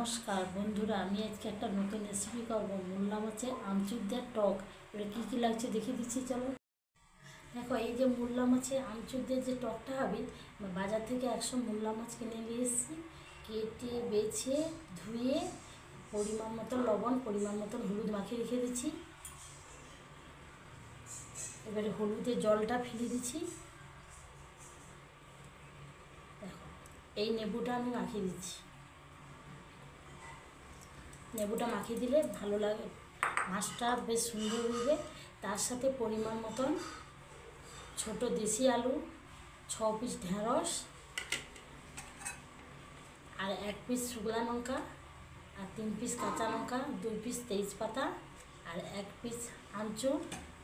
নমস্কার বন্ধুরা, আমি আজকে একটা নতুন রেসিপি করব। মূলা মাছের আমচুর দিয়ে টক। এবার কী কী লাগছে দেখিয়ে দিচ্ছি, চলো। দেখো, এই যে মূলা মাছের আমচুর দিয়ে যে টকটা হবে, বাজার থেকে 100 মূলা মাছ কিনে নিয়ে এসেছি। কেটে বেছে ধুয়ে পরিমাণ মতো লবণ, পরিমাণ মতো হলুদ মাখিয়ে রেখে দিচ্ছি। এবারে হলুদের জলটা ফেলে দিচ্ছি। দেখো, এই নেবুটা আমি মাখিয়ে দিচ্ছি। নেবুটা মাখিয়ে দিলে ভালো লাগে, মাছটা বেশ সুন্দর হবে। তার সাথে পরিমাণ মতন ছোট দেশি আলু, 6 পিস ঢেঁড়স, আর 1 পিস শুকনো লঙ্কা, আর 3 পিস কাঁচা লঙ্কা, 2 পিস তেজপাতা, আর 1 পিস আমচুর,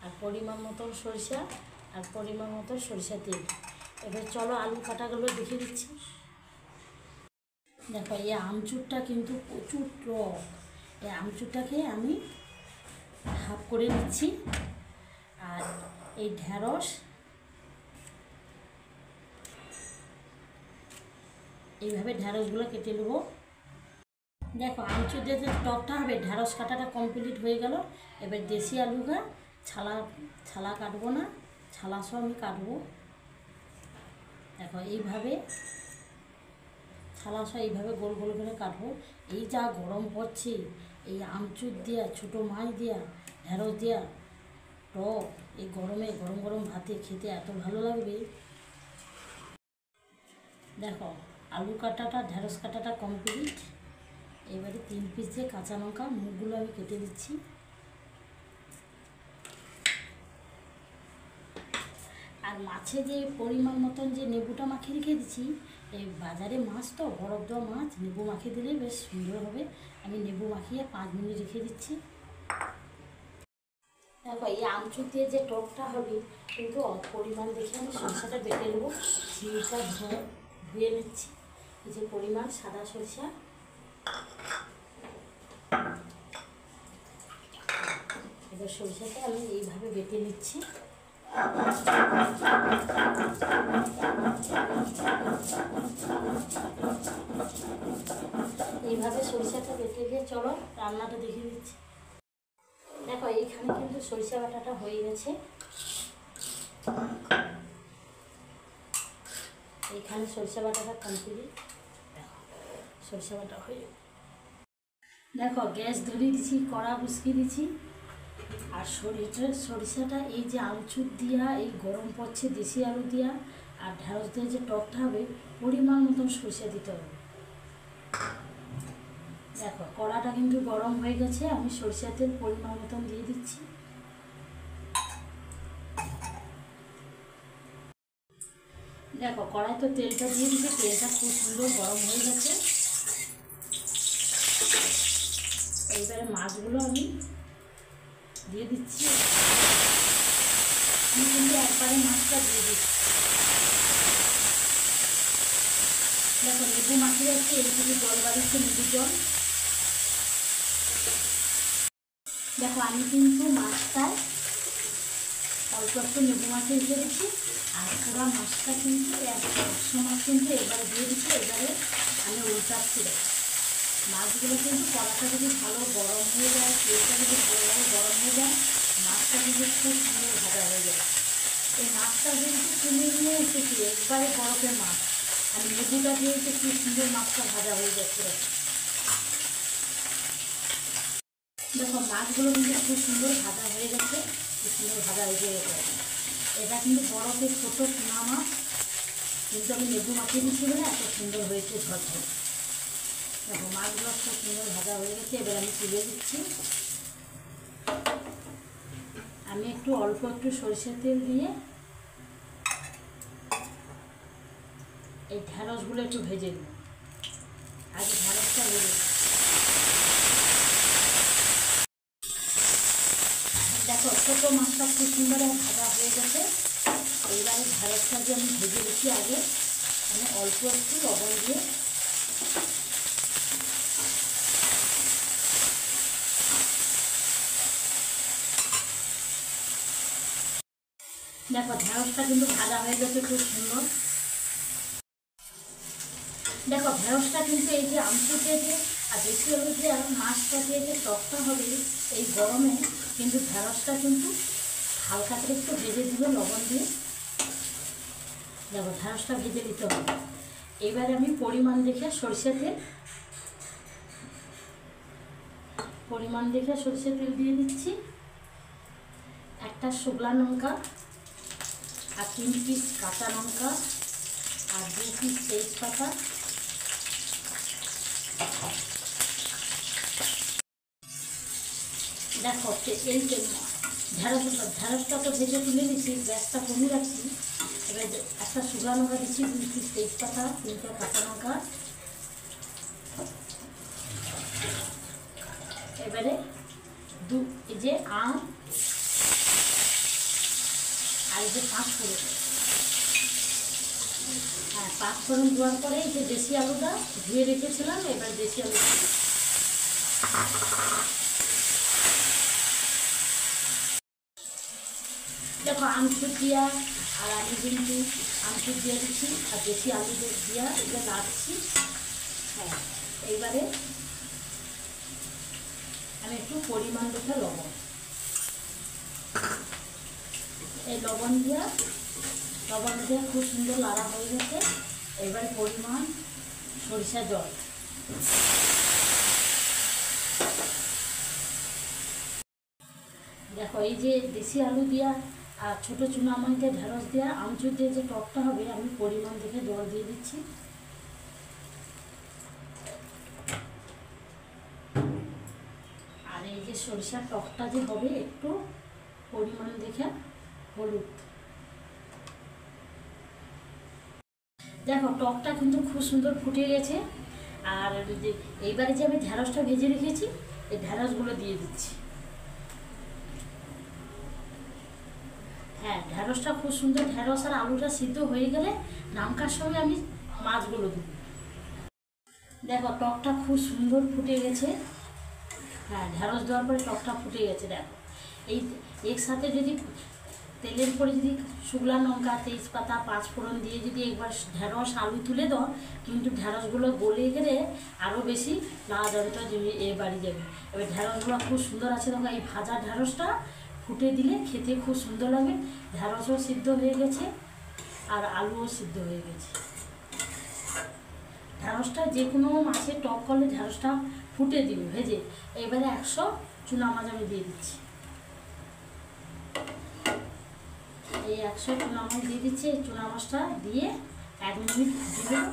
আর পরিমাণ মতন সরিষা, আর পরিমাণ মতন সরিষা তেল। এবার চলো আলু কাটাগুলো দেখিয়ে দিচ্ছি। দেখো, এই আমচুরটা কিন্তু প্রচুর টক। এই আমচুরটাকে আমি হাফ করে নিচ্ছি। আর এই ঢেঁড়স এইভাবে ঢেঁড়সগুলো কেটে নেবো। দেখো, আমচুর দিয়ে যে টকটা হবে, ঢেঁড়স কাটাটা কমপ্লিট হয়ে গেল। এবার দেশি আলুটা ছালা কাটবো না, ছালা সহ আমি কাটবো। দেখো, এইভাবে ছালা সহ এইভাবে গোল গোল করে কাটবো। এই যা গরম পড়ছে, এই আমচুর দেওয়া, ছোটো মাছ দেওয়া, ঢেঁড়স দেওয়া টক, এই গরমে গরম গরম ভাতে খেতে এত ভালো লাগবে। দেখো, আলু কাটাটা, ঢেঁড়স কাটাটা কমপ্লিট। এবারে 3 পিস যে কাঁচা লঙ্কা, মুখগুলো আমি কেটে দিচ্ছি। আর মাছে যে পরিমাণ মতন যে নেবুটা মাখিয়ে রেখে দিচ্ছি, এই বাজারে মাছ তো বরফ দেওয়া মাছ, নেবু মাখিয়ে দিলে বেশ সুন্দর হবে। আমি নেবু মাখিয়ে 5 মিনিট রেখে দিচ্ছি। দেখো, এই আমচুর দিয়ে যে টকটা হবে, কিন্তু পরিমাণ দেখে আমি সরষাটা বেটে নেবো। ঝিলটা ধুয়ে নিচ্ছি। এই যে পরিমাণ সাদা সরষা, এবার সরষাটা আমি এইভাবে বেটে নিচ্ছি। এইভাবে সরিষাটা বেটে দিয়ে চলো রান্নাটা দেখিয়ে দিচ্ছি। দেখো, এইখানে কিন্তু সরিষা বাটাটা হয়ে গেছে। এইখানে সরিষা বাটাটা কমপ্লিট। দেখো, সরিষা বাটা হয়ে, দেখো গ্যাস ধরিয়ে দিচ্ছি, কড়া বসিয়ে দিচ্ছি। আর সরিষাটা এই যে আমচুর দিয়া, এই গরম পড়ছে, দেশি আলু দিয়া আর ঢেঁড়স দিয়ে যে টকটা হবে, পরিমাণ মতন সরিষা দিতে হবে। দেখো, কড়াটা কিন্তু গরম হয়ে গেছে, আমি সরিষা তেল পরিমাণ মতন দিয়ে দিচ্ছি। দেখো, কড়াই তো তেলটা দিয়ে দিচ্ছে, তেলটা খুব সুন্দর গরম হয়ে গেছে। এইবারে মাছগুলো আমি দিয়ে দিচ্ছি। আমি কিন্তু একবারে মাছটা দিয়ে দিচ্ছি। দেখো, লেবু মাখিয়ে রাখছি, এইদিকে জল বাড়িচ্ছে, লেবুর জল। দেখো, আমি কিন্তু মাছটায় অল্প একটু লেবু মাখিয়ে রেখে দিচ্ছি। আর পুরো মাছটা কিন্তু 100 মাছ কিন্তু এবারে দিয়ে দিচ্ছি। এবারে আমি উল্টাচ্ছি। মাছগুলো কিন্তু কড়াটা যদি ভালো গরম হয়ে যায়, তেলটা যদি ভালোভাবে গরম হয়ে যায়, মাছটা কিন্তু খুব সুন্দর ভাজা হয়ে যায়। এই মাছটা কিন্তু কিনে নিয়ে এসেছি একবারে বরফের মাছ, আর লেবুটা দিয়েছে, কি সুন্দর মাছটা ভাজা হয়ে যাচ্ছে। দেখো, মাছগুলো কিন্তু খুব সুন্দর ভাজা হয়ে গেছে, খুব সুন্দর ভাজা হয়ে গেছে। এটা কিন্তু বরফের ছোটো পোনা মাছ, কিন্তু আমি লেবু মাখিয়ে দিচ্ছি বলে এত সুন্দর হয়েছে ঝরঝর। দেখো, মাছগুলো খুব সুন্দর ভাজা হয়ে গেছে। এবার আমি তুলে দিচ্ছি। আমি একটু অল্প একটু সরিষার তেল দিয়ে এই ঢেঁড়সগুলো একটু ভেজে নেব। আগে ঢেঁড়সটা ভেজে, দেখো ছোটো মাছটা খুব সুন্দর ভাজা হয়ে গেছে। এইবারে ঢেঁড়সটা যে আমি ভেজে রেখি, আগে আমি অল্প একটু লবণ দিয়ে দেখো, ঢেঁড়সটা কিন্তু ভাজা হয়ে গেছে খুব সুন্দর। দেখো, ঢেঁড়সটা কিন্তু এই যে আমচুর দিয়ে আর দেশি আলু দিয়ে মাছটা দিয়ে যে টকটা হবে এই গরমে, কিন্তু ঢ্যাঁড়সটা কিন্তু হালকা করে একটু ভেজে দিল লবণ দিয়ে। দেখো ঢ্যাঁড়সটা ভেজে দিতে হবে। এবারে আমি পরিমাণ দেখে সরষের তেল দিয়ে দিচ্ছি। একটা শুকনো লঙ্কা আর 3 পিস কাঁচা লঙ্কা আর 2 পিস তেজপাতা। দেখো এই ঢ্যাঁড়সটা তো ভেজে তুলে নিচ্ছি, গ্যাসটা কমিয়ে রাখছি। এবার একটা শুকনো লঙ্কা দিচ্ছি, 2 পিস তেজপাতা, 3টা কাঁচা লঙ্কা। এবারে এই যে আম আর এই যে 5 ফোড়ন। হ্যাঁ, 5 ফোড়ন দেওয়ার পরে এই যে দেশি আলুটা ধুয়ে রেখেছিলাম, এবার দেশি আলু দেখো আমচুর দিয়া আর আমি কিন্তু আমচুর দিয়ে দিচ্ছি আর দেশি আলু দিয়া এগুলো নাড়ছি। হ্যাঁ, এইবারে আমি একটু পরিমাণ দেখে লবণ, এই লবণ দিয়ে খুব সুন্দর লাড়া হয়ে গেছে। এবার পরিমাণ সরিষা জল। দেখো এই যে দেশি আলু দিয়া আর ছোটো চুনা মাছ দিয়ে ঢেঁড়স দেওয়া আমচুর দিয়ে যে টকটা হবে, আমি পরিমাণ দেখে জল দিয়ে দিচ্ছি। আর এই যে সরিষার টকটা যে হবে, একটু পরিমাণ দেখে হলুদ। দেখো টকটা কিন্তু খুব সুন্দর ফুটে গেছে। আর এইবারে যে আমি ঢেঁড়সটা ভেজে রেখেছি, এই ঢেঁড়সগুলো দিয়ে দিচ্ছি। হ্যাঁ, ঢেঁড়সটা খুব সুন্দর, ঢেঁড়স আর আলুটা সিদ্ধ হয়ে গেলে নামকার সঙ্গে আমি মাছগুলো দেব। দেখো টকটা খুব সুন্দর ফুটে গেছে। হ্যাঁ, ঢেঁড়স দেওয়ার পরে টকটা ফুটে গেছে। দেখো এই একসাথে যদি তেলের পরে যদি শুকনো লঙ্কা, তেজপাতা, 5 ফোড়ন দিয়ে যদি একবার ঢেঁড়স আলু তুলে দাও, কিন্তু ঢেঁড়সগুলো গলে গেলে আরও বেশি লাড়াচাড়াটা বাড়ি যাবে। এবার ঢেঁড়সগুলো খুব সুন্দর আছে। দেখো এই ভাজা ঢেঁড়সটা ফুটে দিলে খেতে খুব সুন্দর লাগে। ঢেঁড়সও সিদ্ধ হয়ে গেছে আর আলুও সিদ্ধ হয়ে গেছে। ঢেঁড়সটা যে কোনো মাছের টক করলে ঢেঁড়সটা ফুটে দিবে ভেজে। এবারে 100 চুনা মাছ আমি দিয়ে দিচ্ছি। এই 100 চুনা মাছ দিয়ে দিচ্ছি। এই চুনা মাছটা দিয়ে 1 মিনিট ফুটে দেব।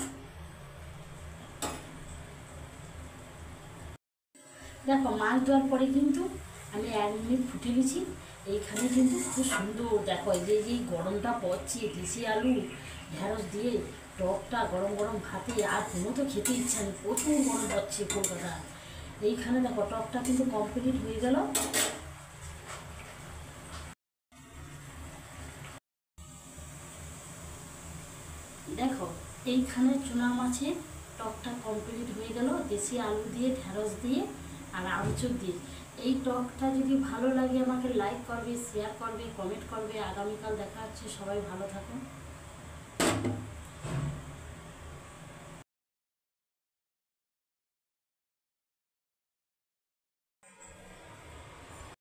দেখো মাছ দেওয়ার পরে কিন্তু আমি 1 মিনিট ফুটে নিয়েছি। এইখানে কিন্তু খুব সুন্দর দেখো এই যে গরমটা পড়ছে, দেশি আলু ঢেঁড়স দিয়ে টকটা গরম গরম ভাতে আর কোনো তো খেতে ইচ্ছা নেই, প্রচুর গরম পড়ছে কলকাতা। এইখানে দেখো টকটা কিন্তু কমপ্লিট হয়ে গেল। দেখো এইখানে চুনা মাছের টকটা কমপ্লিট হয়ে গেল, দেশি আলু দিয়ে, ঢেঁড়স দিয়ে আর আমচুর দিয়ে। এই টকটা যদি ভালো লাগে আমাকে লাইক করবে, শেয়ার করবে, কমেন্ট করবে। আগামীকাল দেখা হচ্ছে, সবাই ভালো থাকুন।